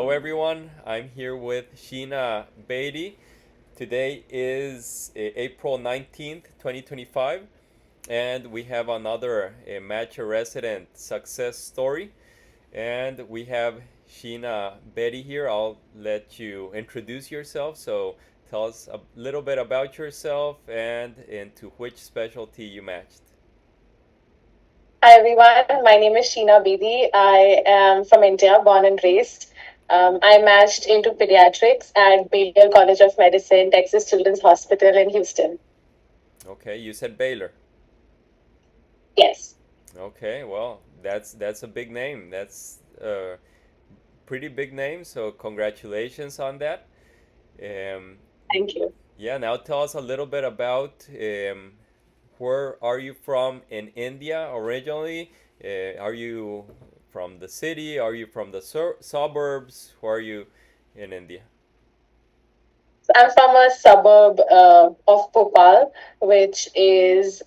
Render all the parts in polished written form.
Hello, everyone. I'm here with Sheena Bedi. Today is April 19th, 2025, and we have another Match a Resident success story. And we have Sheena Bedi here. I'll let you introduce yourself. So tell us a little bit about yourself and into which specialty you matched. Hi everyone, my name is Sheena Bedi. I am from India, born and raised. I matched into pediatrics at Baylor College of Medicine, Texas Children's Hospital in Houston. Okay, you said Baylor. Yes, Okay, well, that's a big name. That's a pretty big name. So congratulations on that. Um, thank you. yeah, now tell us a little bit about where are you from in India originally? Are you from the city? Are you from the suburbs? Where are you in India? So I'm from a suburb of Bhopal, which is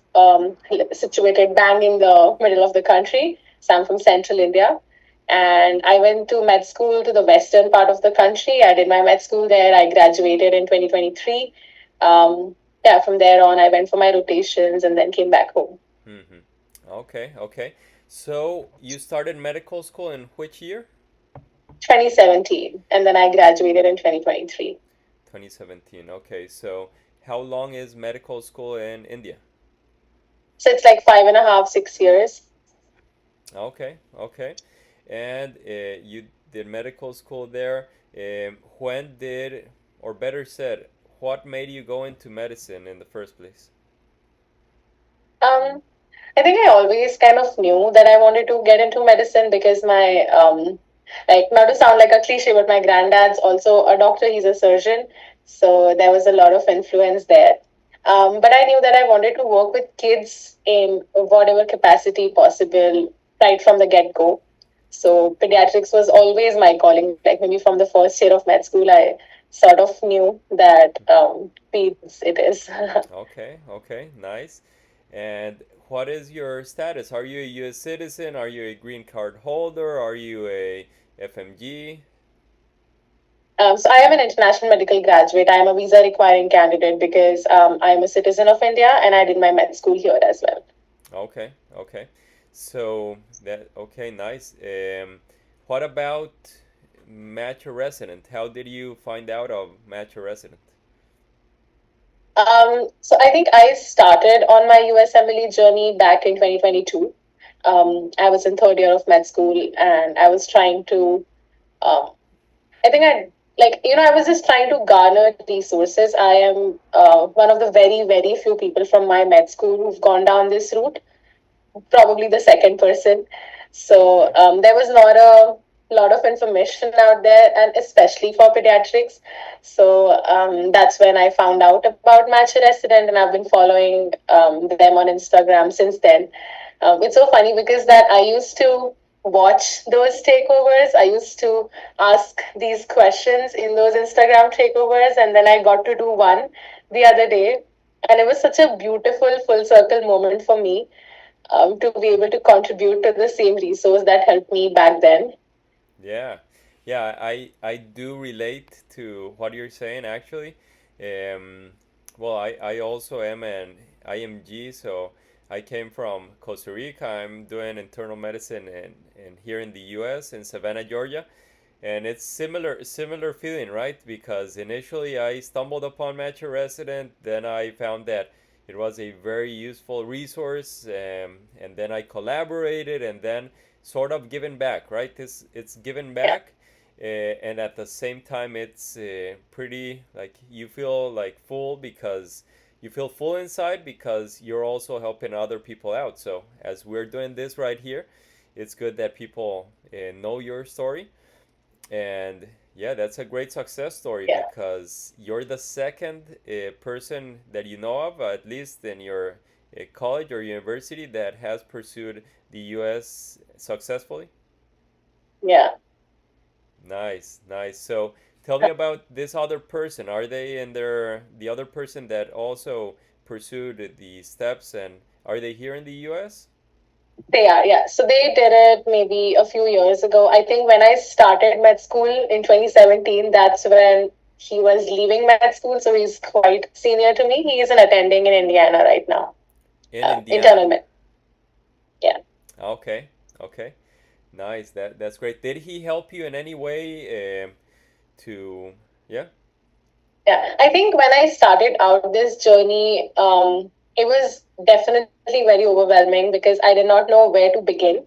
situated bang in the middle of the country. So I'm from central India. And I went to med school to the western part of the country. I did my med school there. I graduated in 2023. Yeah, from there on, I went for my rotations and then came back home. Mm-hmm. Okay, okay. So you started medical school in which year? 2017. And then I graduated in 2023. 2017. Okay, so how long is medical school in India? So it's like 5.5, 6 years. Okay, okay. And you did medical school there. When did, or better said, what made you go into medicine in the first place? Um, I think I always kind of knew that I wanted to get into medicine because like, not to sound like a cliche, but my granddad's also a doctor, he's a surgeon. So there was a lot of influence there. But I knew that I wanted to work with kids in whatever capacity possible right from the get go. So pediatrics was always my calling. Like maybe from the first year of med school, I sort of knew that peds it is. Okay, okay, nice. And what is your status? Are you a U.S. citizen? Are you a green card holder? Are you a FMG? So I am an international medical graduate. I am a visa requiring candidate because I am a citizen of India and I did my med school here as well. Okay, okay. So that okay, nice. What about Match a Resident? How did you find out of Match a Resident? So I think I started on my USMLE journey back in 2022. I was in third year of med school and I was trying to, um, I think I like, I was just trying to garner resources. I am one of the very, very few people from my med school who've gone down this route, probably the second person. So Okay. there was not a lot of information out there, and especially for pediatrics. So that's when I found out about Match Resident, and I've been following them on Instagram since then. It's so funny because that I used to watch those takeovers. I used to ask these questions in those Instagram takeovers, and then I got to do one the other day, and it was such a beautiful full circle moment for me to be able to contribute to the same resource that helped me back then. Yeah, yeah, I do relate to what you're saying actually. Um, well, I also am an IMG, so I came from Costa Rica. I'm doing internal medicine in here in the U.S. in Savannah, Georgia, and it's similar feeling, right? Because initially I stumbled upon Match a Resident, then I found that it was a very useful resource, and then I collaborated, and then sort of giving back, right? This it's giving Yeah, back, and at the same time, it's pretty like you feel like full because you feel full inside because you're also helping other people out. So as we're doing this right here, it's good that people know your story, and yeah, that's a great success story yeah, because you're the second person that you know of, at least in your college or university, that has pursued the U.S. successfully. yeah. Nice, nice. So tell me about this other person. Are they in their the other person that also pursued the steps, and are they here in the U.S.? They are, yeah. So they did it maybe a few years ago. I think when I started med school in 2017, that's when he was leaving med school. So he's quite senior to me. He is an attending in Indiana right now. In Indiana? Internal med. Yeah. Okay, okay, nice. That's great. Did he help you in any way to? Yeah. Yeah. I think when I started out this journey, it was definitely very overwhelming because I did not know where to begin.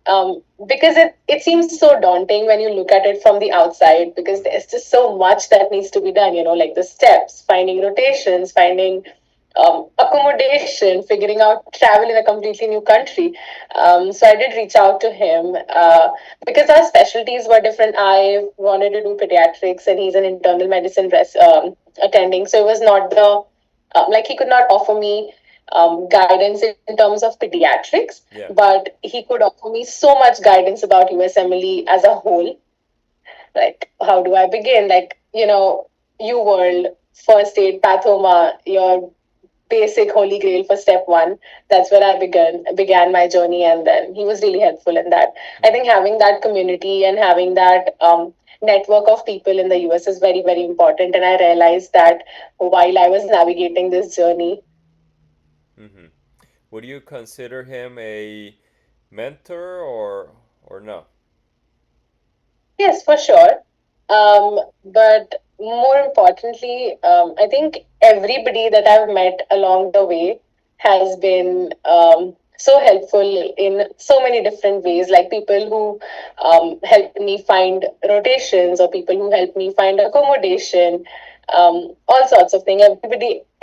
Because it seems so daunting when you look at it from the outside because Mm-hmm. there's just so much that needs to be done, like the steps, finding rotations, finding accommodation, figuring out travel in a completely new country. So I did reach out to him because our specialties were different. I wanted to do pediatrics and he's an internal medicine attending. So it was not like he could not offer me guidance in terms of pediatrics, Yeah. but he could offer me so much guidance about USMLE as a whole. Like, how do I begin? Like, UWorld, first aid, pathoma, your basic holy grail for step one. That's where I began my journey, and then he was really helpful in that. I Mm-hmm. think having that community and having that network of people in the US is very, very important. And I realized that while I was navigating this journey. Mm-hmm. Would you consider him a mentor or no? Yes, for sure. But more importantly, I think everybody that I've met along the way has been so helpful in so many different ways. Like people who helped me find rotations, or people who helped me find accommodation, all sorts of things.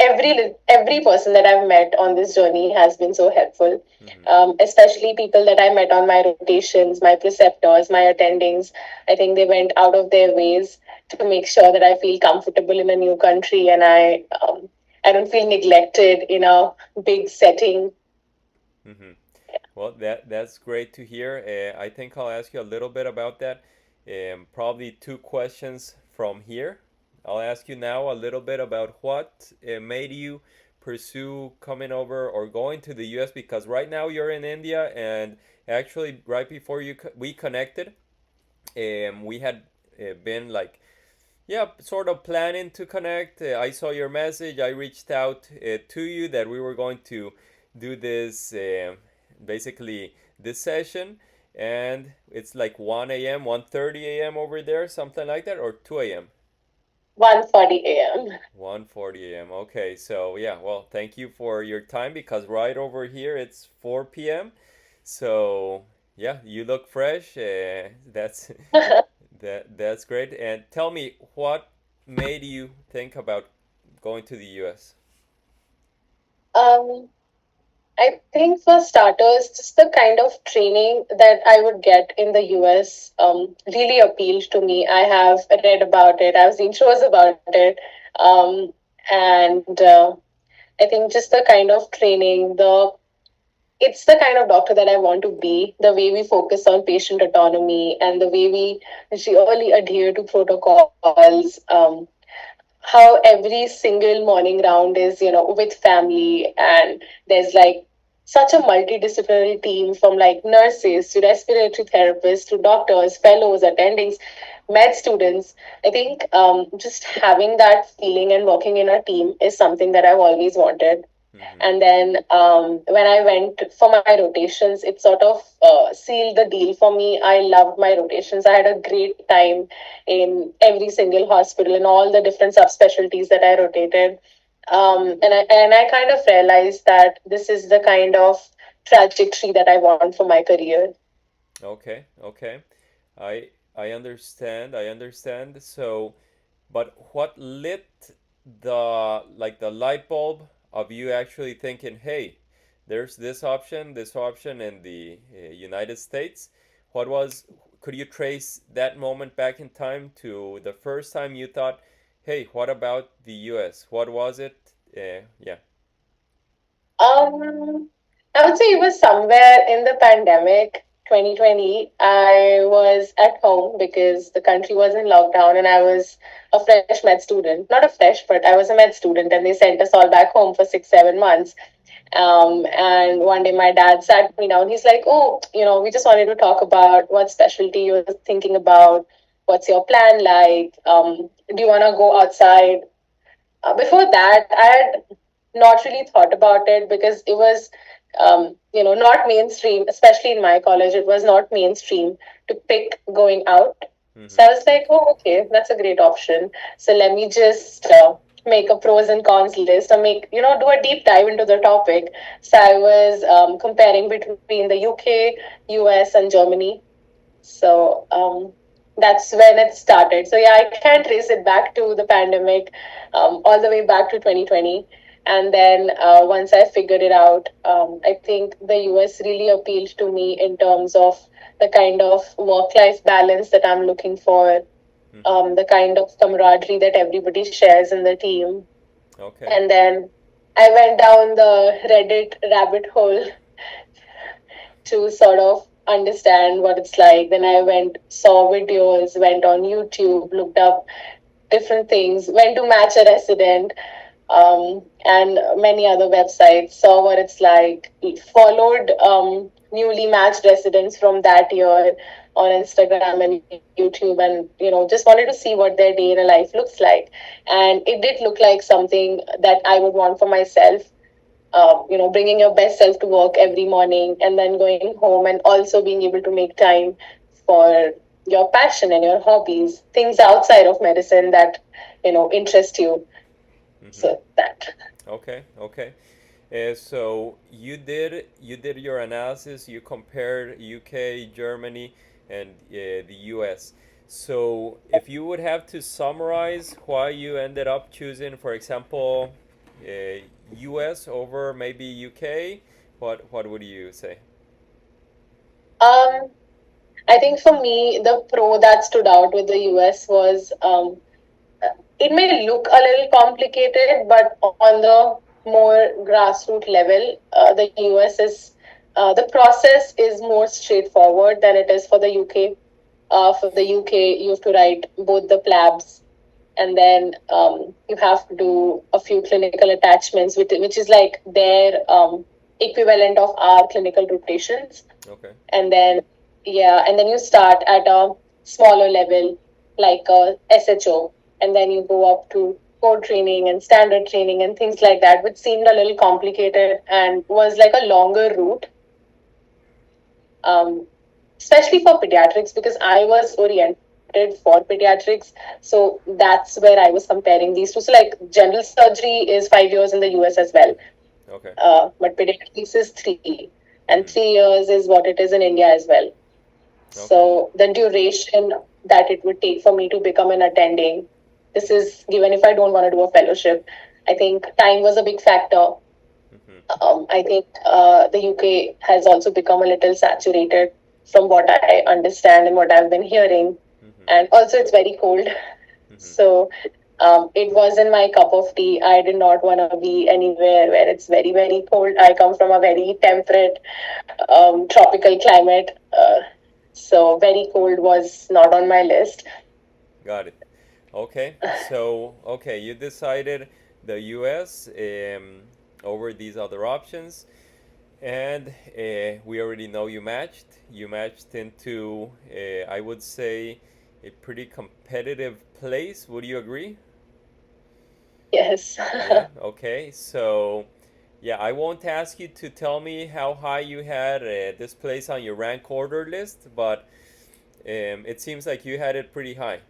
Every person that I've met on this journey has been so helpful. Mm-hmm. Especially people that I met on my rotations, my preceptors, my attendings. I think they went out of their ways to make sure that I feel comfortable in a new country and I don't feel neglected in a big setting. Mm-hmm. Well, that's great to hear. I think I'll ask you a little bit about that. Probably two questions from here. I'll ask you now a little bit about what made you pursue coming over or going to the U.S. because right now you're in India, and actually right before we connected, we had been like, yeah, sort of planning to connect. I saw your message. I reached out to you that we were going to do this, basically this session, and it's like 1 a.m., 1:30 a.m. over there, something like that, or 2 a.m. 1:40 a.m. 1:40 a.m. Okay, so yeah, well, thank you for your time because right over here it's 4 p.m. So yeah, you look fresh. That's that's great. And tell me, what made you think about going to the U.S.? um, I think for starters, just the kind of training that I would get in the US really appealed to me. I have read about it, I've seen shows about it. And I think just the kind of training, the it's the kind of doctor that I want to be. The way we focus on patient autonomy and the way we really adhere to protocols. How every single morning round is, with family, and there's like such a multidisciplinary team from like nurses to respiratory therapists to doctors, fellows, attendings, med students. I think just having that feeling and working in a team is something that I've always wanted. Mm-hmm. And then when I went for my rotations, it sort of sealed the deal for me. I loved my rotations. I had a great time in every single hospital and all the different subspecialties that I rotated. And I kind of realized that this is the kind of trajectory that I want for my career. Okay, okay. I understand. I understand. So, but what lit the light bulb of you actually thinking, "Hey, there's this option in the United States." What was Could you trace that moment back in time to the first time you thought, "Hey, what about the US?" What was it? Yeah. Um, I would say it was somewhere in the pandemic, 2020. I was at home because the country was in lockdown and I was a fresh med student. Not a fresh, but I was a med student and they sent us all back home for 6, 7 months. And one day my dad sat me down. He's like, "Oh, we just wanted to talk about what specialty you're thinking about. What's your plan like? Do you want to go outside?" Before that, I had not really thought about it because it was, not mainstream, especially in my college. It was not mainstream to pick going out. So Mm-hmm. I was like, oh, okay, that's a great option. So let me just make a pros and cons list or do a deep dive into the topic. So I was comparing between the UK, US, and Germany. So that's when it started. So yeah, I can trace it back to the pandemic, all the way back to 2020. And then once I figured it out, I think the US really appealed to me in terms of the kind of work life balance that I'm looking for, Mm-hmm. the kind of camaraderie that everybody shares in the team. Okay. And then I went down the Reddit rabbit hole to sort of understand what it's like. Then I saw videos, went on YouTube, looked up different things, went to Match a Resident, and many other websites, saw what it's like, followed newly matched residents from that year on Instagram and YouTube, and just wanted to see what their day in a life looks like. And it did look like something that I would want for myself, bringing your best self to work every morning and then going home and also being able to make time for your passion and your hobbies, things outside of medicine that, interest you. Mm-hmm. So that. Okay. Okay. So you did your analysis. You compared UK, Germany, and the US. So if you would have to summarize why you ended up choosing, for example, US over maybe UK, what would you say? Um, I think for me, the pro that stood out with the US was, it may look a little complicated, but on the more grassroots level, the US the process is more straightforward than it is for the UK. For the UK, you have to write both the PLABs, and then you have to do a few clinical attachments, which is like their equivalent of our clinical rotations. Okay. And then, yeah, and then you start at a smaller level, like a SHO, and then you go up to core training and standard training and things like that, which seemed a little complicated and was like a longer route, um, especially for pediatrics, because I was oriented for pediatrics. So that's where I was comparing these two. So, like, general surgery is 5 years in the US as well, Okay. but pediatrics is 3, and Mm-hmm. 3 years is what it is in India as well. Okay. So the duration that it would take for me to become an attending, this is given if I don't want to do a fellowship. I think time was a big factor. Mm-hmm. I think the UK has also become a little saturated from what I understand and what I've been hearing. Mm-hmm. And also, it's very cold. Mm-hmm. So it wasn't my cup of tea. I did not want to be anywhere where it's very, very cold. I come from a very temperate, tropical climate. So very cold was not on my list. Got it. Okay. So okay, you decided the US over these other options. And we already know you matched. You matched into, I would say, a pretty competitive place. Would you agree? Yes. Yeah. Okay. So, yeah, I won't ask you to tell me how high you had this place on your rank order list, but it seems like you had it pretty high.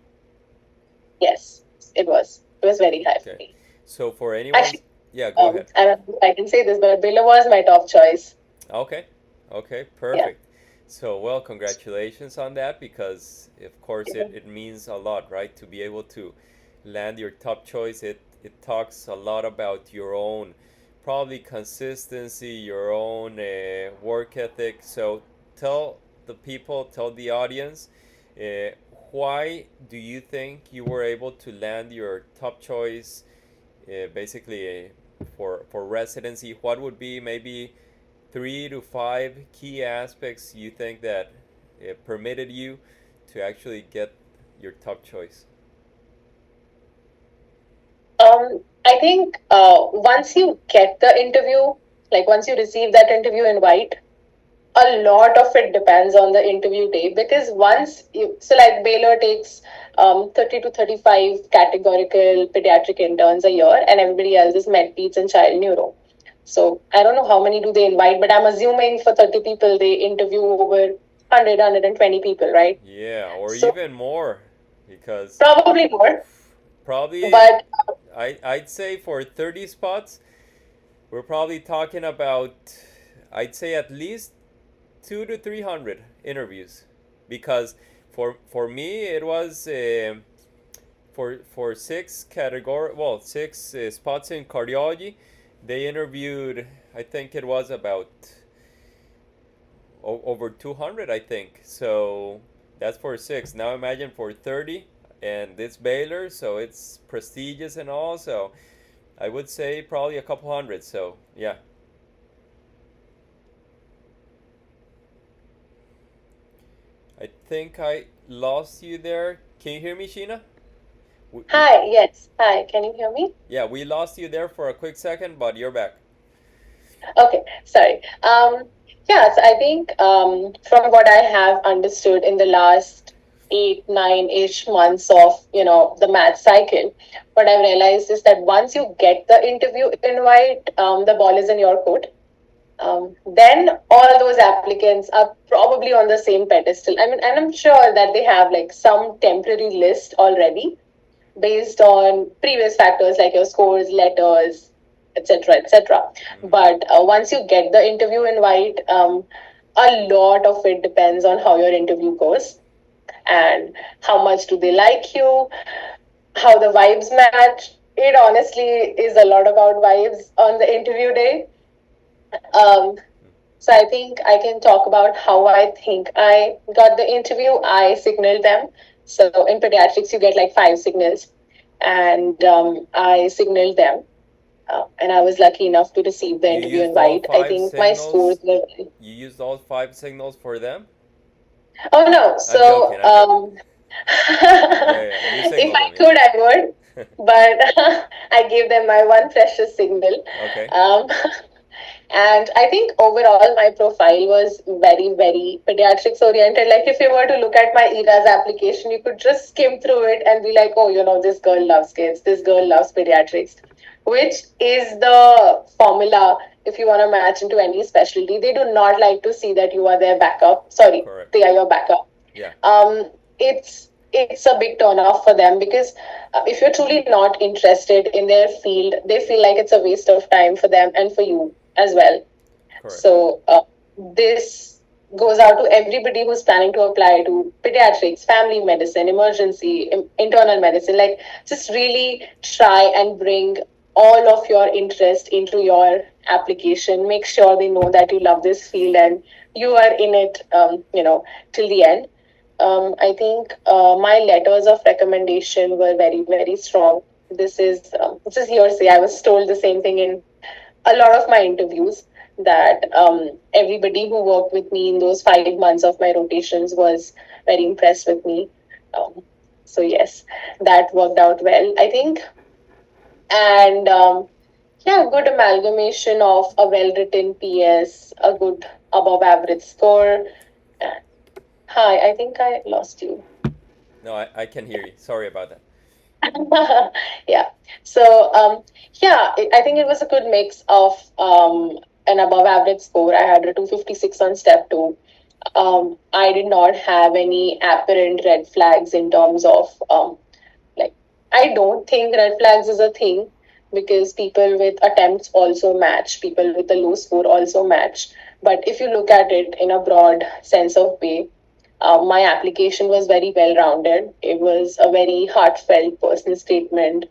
Yes, it was. It was very high for Okay. me. So for anyone's, Actually, yeah, go ahead. I don't know if I can say this, but Baylor was my top choice. Okay. Okay, Yeah. perfect. So, well, congratulations on that because, of course, it means a lot, right? To be able to land your top choice, it talks a lot about your own, probably consistency, your own work ethic. So, tell the people, tell the audience, uh, why do you think you were able to land your top choice, basically for residency? What would be maybe 3 to 5 key aspects you think that permitted you to actually get your top choice? I think once you get the interview, Like once you receive that interview invite, a lot of it depends on the interview day, because so like Baylor takes 30 to 35 categorical pediatric interns a year, and everybody else is med peds and child neuro. So I don't know how many do they invite, but I'm assuming for 30 people they interview over 100 people, right? Yeah, or So even more, because probably more, probably but I'd say for 30 spots, we're probably talking about, I'd say at least 2 to 300 interviews, because for me it was for six spots in cardiology. They interviewed, I think it was about over 200, I think. So that's for six. Now imagine for 30, and this Baylor, so it's prestigious and all. So I would say probably a couple hundred. So yeah, I think I lost you there. Can you hear me, Sheena? hi, yes, hi, can you hear me? Yeah, we lost you there for a quick second, but you're back. Okay, sorry. Yeah, so I think from what I have understood in the last 8, 9-ish months of the math cycle, what I've realized is that once you get the interview invite, the ball is in your court. Then all those applicants are probably on the same pedestal. I mean, and I'm sure that they have like some temporary list already based on previous factors like your scores, letters, etc., etc. Mm-hmm. But once you get the interview invite, a lot of it depends on how your interview goes and how much do they like you, how the vibes match. It honestly is a lot about vibes on the interview day. Um, so I think I can talk about how I think I got the interview. I signaled them. So in pediatrics, you get like 5 signals, and I signaled them, and I was lucky enough to receive the You interview used all invite. I five think my scores signals. were. You used all five signals for them. Oh no! I'm joking. So I'm joking. Yeah, yeah. You if signaled I them. could, I would, Yeah. but I gave them my one precious signal. Okay. Um, And I think overall my profile was very, very pediatrics oriented. Like if you were to look at my ERAS application, you could just skim through it and be like, oh, this girl loves kids, this girl loves pediatrics, which is the formula if you want to match into any specialty. They do not like to see that you are their backup. Sorry, Correct. they are your backup. Yeah. It's a big turn off for them, because if you're truly not interested in their field, they feel like it's a waste of time for them and for you as well. Correct. So this goes out to everybody who's planning to apply to pediatrics, family medicine, emergency, internal medicine. Like just really try and bring all of your interest into your application. Make sure they know that you love this field and you are in it, till the end. I think my letters of recommendation were very, very strong. This is hearsay. I was told the same thing in a lot of my interviews, that everybody who worked with me in those 5 months of my rotations was very impressed with me. Um, so yes, that worked out well, I think, and yeah, good amalgamation of a well-written PS, a good above average score. Hi, I think I lost you. No, I can hear you. Sorry about that. Yeah. So, yeah, I think it was a good mix of an above average score. I had a 256 on step two. I did not have any apparent red flags in terms of like, I don't think red flags is a thing, because people with attempts also match, people with a low score also match. But if you look at it in a broad sense of way, my application was very well rounded. It was a very heartfelt personal statement.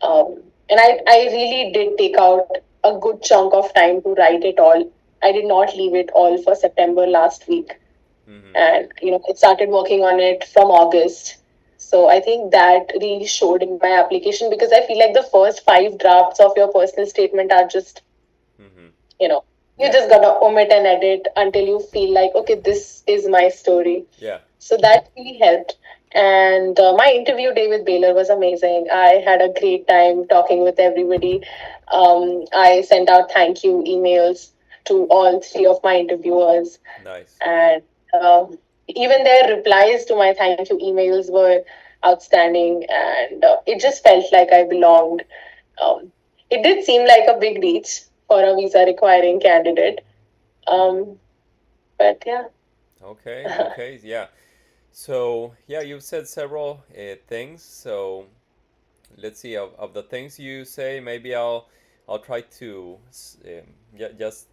And I really did take out a good chunk of time to write it all. I did not leave it all for September last week. Mm-hmm. And, I started working on it from August. So I think that really showed in my application, because I feel like the first 5 drafts of your personal statement are just, Mm-hmm. you know, you Yeah. just gotta omit and edit until you feel like, okay, this is my story. Yeah. So that really helped. And my interview day with Baylor was amazing. I had a great time talking with everybody. I sent out thank you emails to all three of my interviewers, Nice. and even their replies to my thank you emails were outstanding. And it just felt like I belonged. Um, it did seem like a big reach for a visa requiring candidate, Mm-hmm. um, but yeah. Okay, okay, yeah. So, yeah, you've said several things. So, let's see, of the things you say, maybe I'll try to just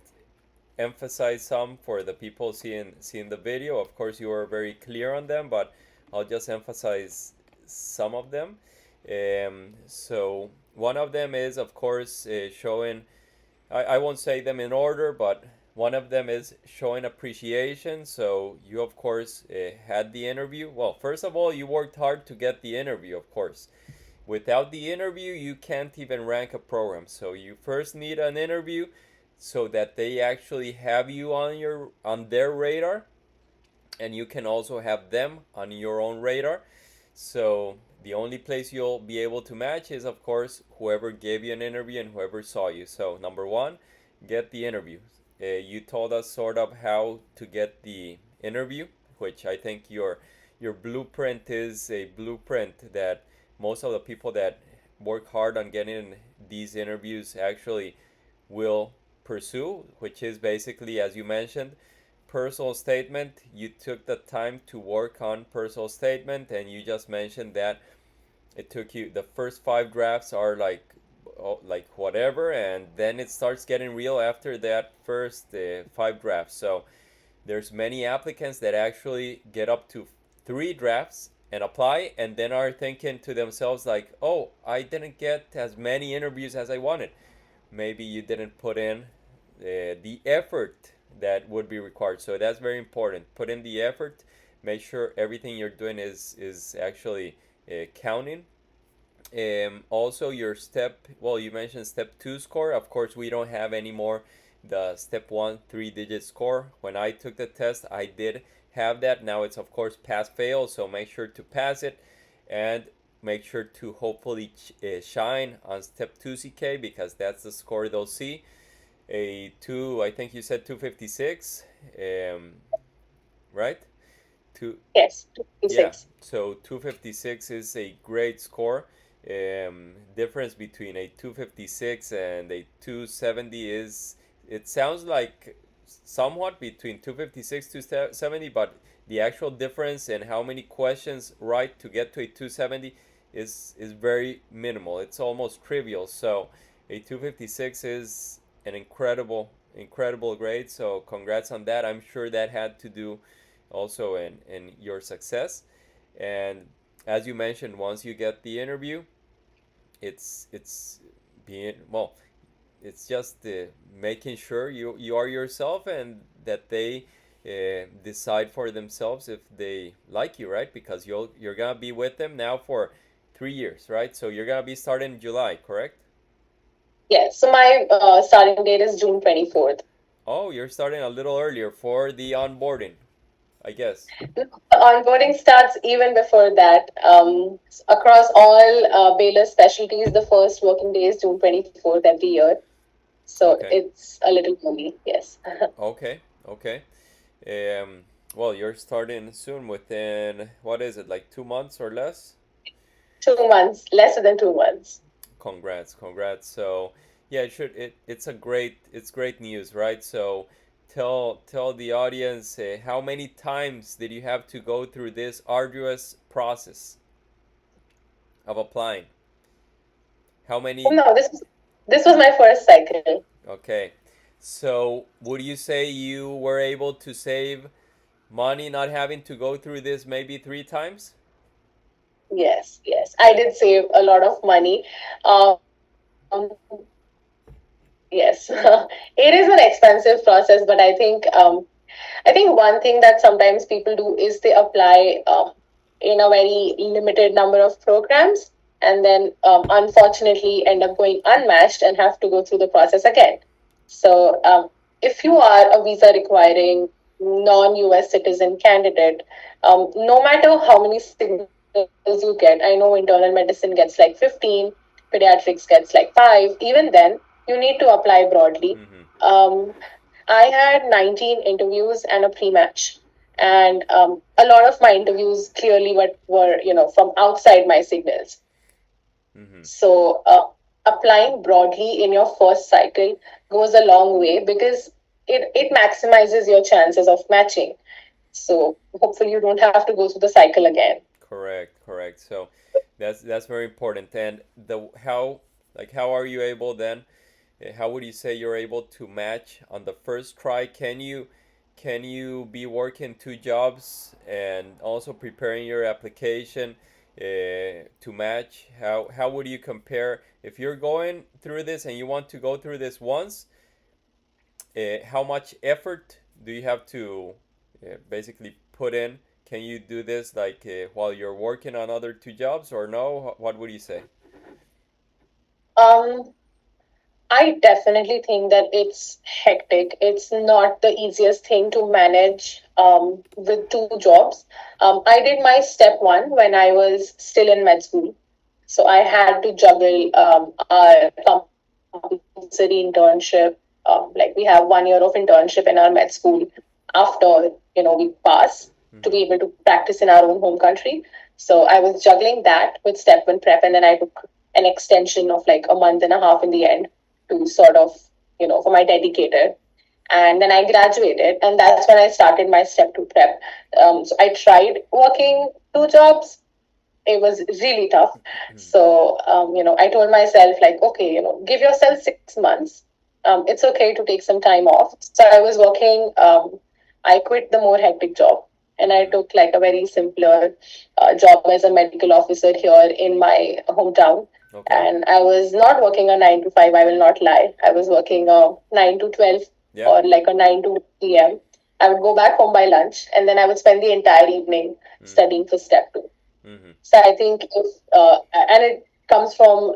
emphasize some for the people seeing the video. Of course, you are very clear on them, but I'll just emphasize some of them. So one of them is, of course, showing. I won't say them in order, but one of them is showing appreciation. So you, of course, had the interview. Well, first of all, you worked hard to get the interview, of course. Without the interview, you can't even rank a program. So you first need an interview so that they actually have you on their radar, and you can also have them on your own radar. So the only place you'll be able to match is, of course, whoever gave you an interview and whoever saw you. So number one, get the interview. You told us sort of how to get the interview, which I think your blueprint is a blueprint that most of the people that work hard on getting these interviews actually will pursue, which is basically, as you mentioned, personal statement. You took the time to work on personal statement, and you just mentioned that it took you, the first five drafts are like, oh, like whatever, and then it starts getting real after that first five drafts. So there's many applicants that actually get up to three drafts and apply, and then are thinking to themselves like, oh, I didn't get as many interviews as I wanted. Maybe you didn't put in the effort that would be required. So that's very important. Put in the effort. Make sure everything you're doing is actually counting. Also, your step, well, you mentioned step two score. Of course, we don't have anymore the step one 3-digit score. When I took the test, I did have that. Now it's, of course, pass fail. So make sure to pass it, and make sure to hopefully shine on step 2 CK, because that's the score they'll see. A two, I think you said 256, right? Two, Yes, yeah. 26. So 256 is a great score. Difference between a 256 and a 270 is, it sounds like somewhat between 256 to 270, but the actual difference in how many questions right to get to a 270 is very minimal. It's almost trivial. So a 256 is an incredible grade. So congrats on that. I'm sure that had to do also in your success. And as you mentioned, once you get the interview, it's being, well, it's just making sure you are yourself, and that they decide for themselves if they like you, right? Because you're gonna be with them now for 3 years, right? So you're gonna be starting in July, correct? Yes, so my starting date is June 24th. Oh, you're starting a little earlier for the onboarding, I guess. The onboarding starts even before that. Across all Baylor specialties, the first working day is June 24th every year. So Okay. it's a little early, yes. Okay. Okay. Um, well, you're starting soon, within, what is it, like 2 months or less? 2 months, less than 2 months. Congrats, congrats. So, yeah, it's great news, right? So, tell the audience, how many times did you have to go through this arduous process of applying? How many? No, this was my first cycle. Okay. So, would you say you were able to save money not having to go through this maybe three times? Yes, yes. I did save a lot of money. Um, yes, it is an expensive process, but I think one thing that sometimes people do is they apply in a very limited number of programs, and then unfortunately end up going unmatched and have to go through the process again. So if you are a visa requiring non-US citizen candidate, no matter how many signals you get, I know internal medicine gets like 15, pediatrics gets like 5, even then, you need to apply broadly. Mm-hmm. Um, I had 19 interviews and a pre-match. And a lot of my interviews clearly were from outside my signals. Mm-hmm. So applying broadly in your first cycle goes a long way because it maximizes your chances of matching. So hopefully you don't have to go through the cycle again. Correct, correct. So that's very important. And the how how are you able then? How would you say you're able to match on the first try? Can you be working two jobs and also preparing your application to match? How would you compare if you're going through this and you want to go through this once? How much effort do you have to basically put in? Can you do this while you're working on other two jobs or no? What would you say? Um, I definitely think that it's hectic. It's not the easiest thing to manage with two jobs. I did my step one when I was still in med school. So I had to juggle our compulsory internship. Like we have 1 year of internship in our med school after we pass to be Mm-hmm. able to practice in our own home country. So I was juggling that with step one prep, and then I took an extension of like a month and a half in the end to sort of for my dedicated. And then I graduated, and that's when I started my step two prep. So I tried working two jobs. It was really tough. So, I told myself, like, okay, give yourself 6 months. It's okay to take some time off. So I was working, I quit the more hectic job and I Mm-hmm. took like a very simpler job as a medical officer here in my hometown. Okay. And I was not working a 9 to 5, I will not lie. I was working 9 to 12 Yeah. or like a 9 to p.m. I would go back home by lunch and then I would spend the entire evening Mm-hmm. studying for step two. Mm-hmm. So I think if and it comes from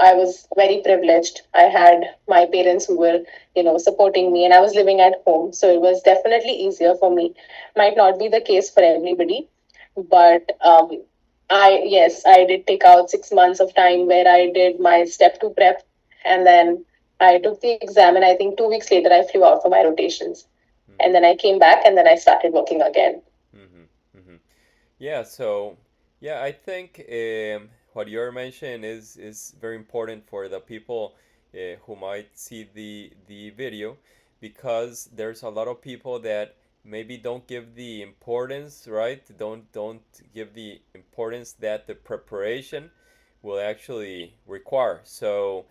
I was very privileged. I had my parents who were supporting me, and I was living at home, so it was definitely easier for me. Might not be the case for everybody, but I yes, I did take out 6 months of time where I did my step two prep, and then I took the exam, and I think 2 weeks later I flew out for my rotations, and Mm-hmm. then I came back, and then I started working again. Mm-hmm. Mm-hmm. Yeah, so yeah, I think what you're mentioning is very important for the people who might see the video because there's a lot of people that maybe don't give the importance, right? Don't give the importance that the preparation will actually require. So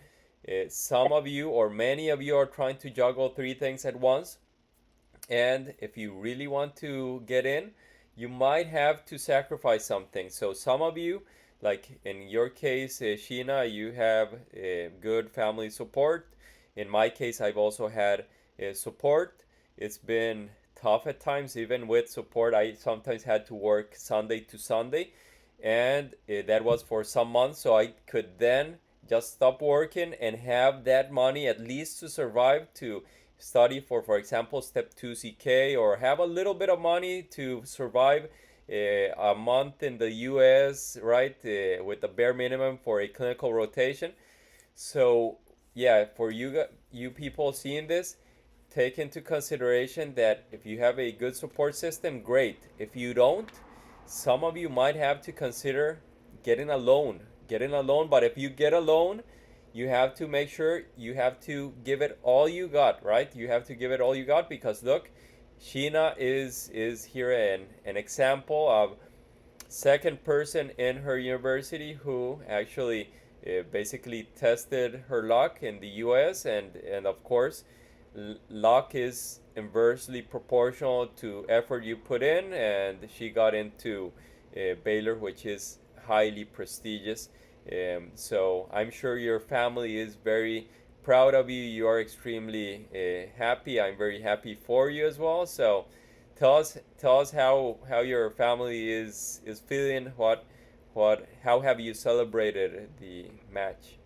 some of you or many of you are trying to juggle three things at once, and if you really want to get in, you might have to sacrifice something. So some of you, like in your case, Sheena, you have good family support. In my case, I've also had support. It's been tough at times, even with support. I sometimes had to work Sunday to Sunday, and that was for some months. So I could then just stop working and have that money at least to survive, to study for example, step 2 CK, or have a little bit of money to survive a month in the US, right, with the bare minimum for a clinical rotation. So yeah, for you people seeing this, take into consideration that if you have a good support system, great. If you don't, some of you might have to consider getting a loan. But if you get a loan, you have to make sure you have to give it all you got, right? You have to give it all you got because look, Sheena is here an example of second person in her university who actually basically tested her luck in the US, and of course luck is inversely proportional to effort you put in, and she got into Baylor, which is highly prestigious. So I'm sure your family is very proud of you. You are extremely happy. I'm very happy for you as well. So tell us how your family is feeling. What how have you celebrated the match?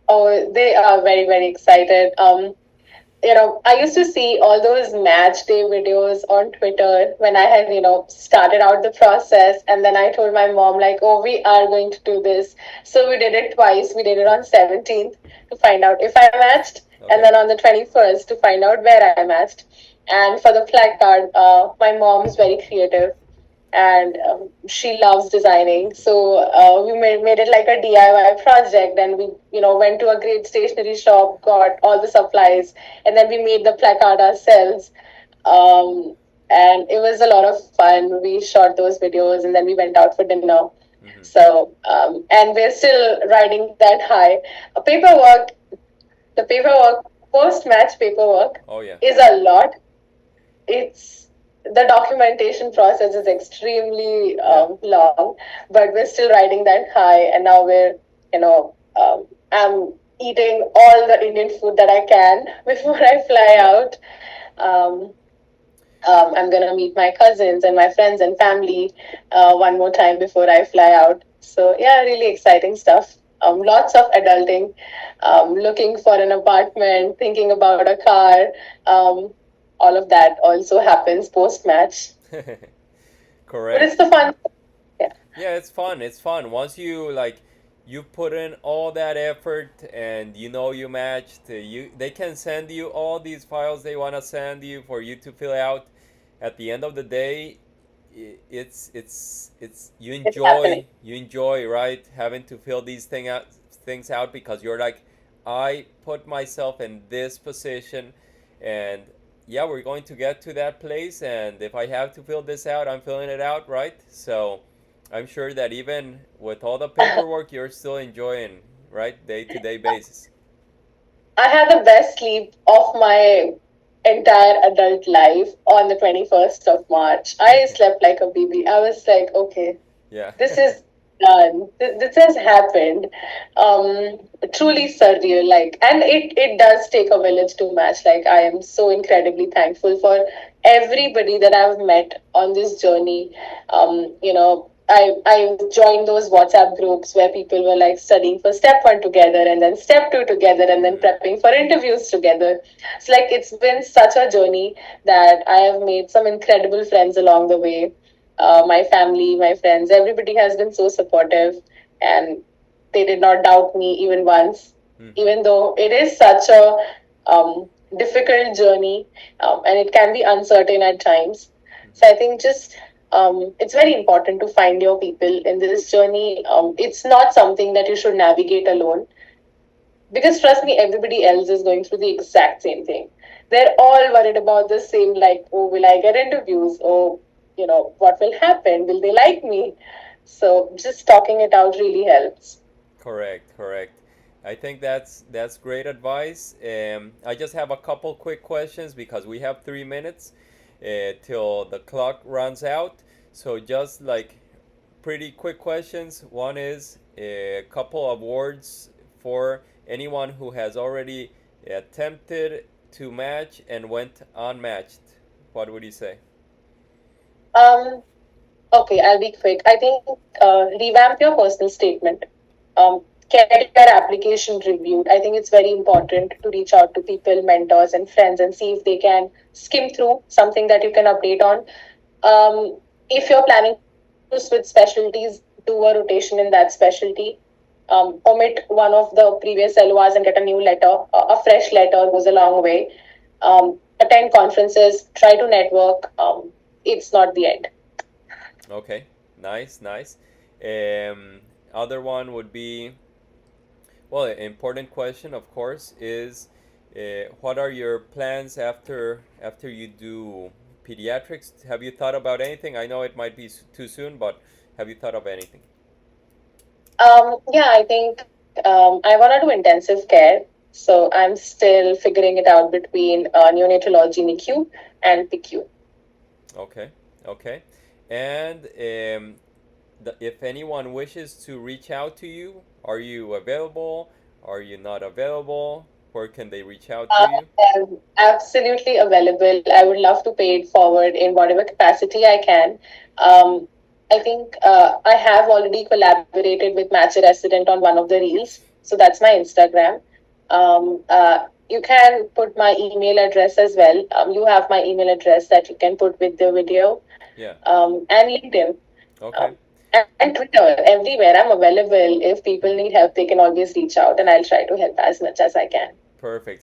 Oh, they are very, very excited. I used to see all those match day videos on Twitter when I had, started out the process. And then I told my mom, like, oh, we are going to do this. So we did it twice. We did it on 17th to find out if I matched, and Okay. then on the 21st to find out where I matched. And for the placard, my mom's very creative and she loves designing. So we made it like a DIY project, and we went to a great stationery shop, got all the supplies, and then we made the placard ourselves. Um, and it was a lot of fun. We shot those videos, and then we went out for dinner. Hmm. So and we're still riding that high. Paperwork, the paperwork, post match paperwork Oh yeah. is a lot. It's The documentation process is extremely Yeah. long, but we're still riding that high, and now I'm eating all the Indian food that I can before I fly Yeah. out. Um, I'm gonna meet my cousins and my friends and family one more time before I fly out. So yeah, really exciting stuff. Lots of adulting, looking for an apartment, thinking about a car. Um, all of that also happens post match, but it's Correct. the fun. Yeah, Yeah, it's fun. It's fun. Once you like you put in all that effort and you know you matched, you they can send you all these files they want to send you for you to fill out. At the end of the day, it's it's happening. you enjoy, right, having to fill things out because you're like, I put myself in this position, and yeah, we're going to get to that place, and if I have to fill this out, I'm filling it out, right? So I'm sure that even with all the paperwork, you're still enjoying, right, day to day basis. I had the best sleep of my entire adult life on the 21st of March. I slept like a baby. I was like, okay, Yeah. this is done. This has happened. Truly surreal. Like, and it does take a village to match. Like, I am so incredibly thankful for everybody that I've met on this journey. I joined those WhatsApp groups where people were like studying for step one together, and then step two together, and then Hmm. prepping for interviews together. It's like it's been such a journey that I have made some incredible friends along the way. My family, my friends, everybody has been so supportive, and they did not doubt me even once, Hmm. even though it is such a difficult journey, and it can be uncertain at times. So I think just it's very important to find your people in this journey. It's not something that you should navigate alone, because trust me, everybody else is going through the exact same thing. They're all worried about the same, like, oh, will I get interviews? Oh, what will happen? Will they like me? So just talking it out really helps. Correct, correct. I think that's great advice. I just have a couple quick questions because we have 3 minutes till the clock runs out. So just like pretty quick questions. One is a couple of words for anyone who has already attempted to match and went unmatched. What would you say? Um, okay, I'll be quick. I think revamp your personal statement. Get your application reviewed. I think it's very important to reach out to people, mentors, and friends and see if they can skim through something that you can update on. If you're planning to switch specialties, do a rotation in that specialty. Omit one of the previous LORs and get a new letter. A fresh letter goes a long way. Attend conferences, try to network. It's not the end. Okay, nice, nice. Um, Other one would be, well, an important question, of course, is what are your plans after you do pediatrics? Have you thought about anything? I know it might be too soon, but have you thought of anything? Yeah, I think I want to do intensive care. So I'm still figuring it out between neonatology NICU and PICU. Okay, okay. And if anyone wishes to reach out to you, are you available? Are you not available? Where can they reach out to you? I'm absolutely available. I would love to pay it forward in whatever capacity I can. Um, I think I have already collaborated with Match a Resident on one of the reels. So that's my Instagram. you can put my email address as well. You have my email address that you can put with the video, Yeah. and LinkedIn, Okay. and Twitter. Everywhere I'm available. If people need help, they can always reach out, and I'll try to help as much as I can. Perfect.